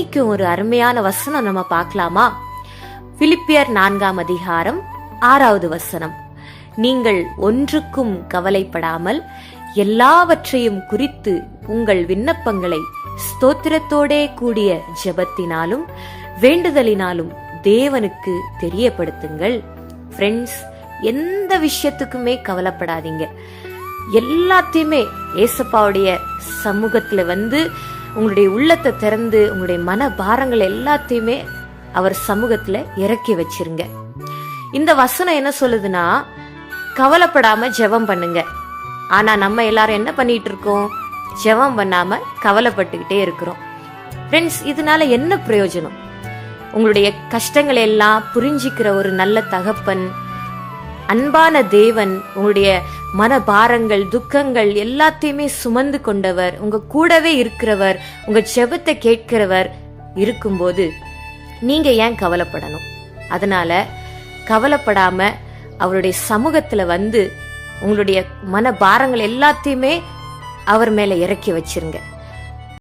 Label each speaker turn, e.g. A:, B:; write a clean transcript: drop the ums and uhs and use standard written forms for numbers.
A: இன்னைக்கு ஒரு அருமையான வசனம் நம்ம பார்க்கலாமா? பிலிப்பியர் 4ஆம் அதிகாரம் 6வது வசனம். நீங்கள் ஒன்றுக்கும் கவலைப்படாமல் எல்லாவற்றையும் குறித்து உங்கள் விண்ணப்பங்களை ஸ்தோத்திரத்தோடே கூடிய ஜெபத்தினாலும் வேண்டுதலினாலும் தேவனுக்கு தெரியப்படுத்துங்கள். ஃப்ரெண்ட்ஸ், எந்த விஷயத்துக்குமே கவலைப்படாதீங்க. எல்லாத்தையுமே ஏசப்பாவுடைய சமூகத்துல உங்களுடைய உள்ளத்தை திறந்து உங்களுடைய மன பாரங்கள் எல்லாத்தையுமே அவர் சமூகத்துல இறக்கி வச்சிருங்க. இந்த வசனம் என்ன சொல்லுதுன்னா, கவலைப்படாம ஜெபம் பண்ணுங்க. ஆனா நம்ம எல்லாரும் என்ன பண்ணிட்டு இருக்கோம்? ஜெபம் பண்ணாம கவலைப்பட்டுக்கிட்டே இருக்கிறோம். ஃப்ரெண்ட்ஸ், இதனால என்ன பிரயோஜனம்? உங்களுடைய கஷ்டங்களை எல்லாம் புரிஞ்சிக்கிற ஒரு நல்ல தகப்பன், அன்பான தேவன், உங்களுடைய மனபாரங்கள் துக்கங்கள் எல்லாத்தையுமே சுமந்து கொண்டவர், உங்க கூடவே இருக்கிறவர், உங்க ஜெபத்தை கேட்கிறவர் இருக்கும்போது நீங்க ஏன் கவலைப்படணும்? அதனால கவலைப்படாம அவருடைய சமூகத்துல உங்களுடைய மனபாரங்கள் எல்லாத்தையுமே அவர் மேல இறக்கி வச்சிருங்க.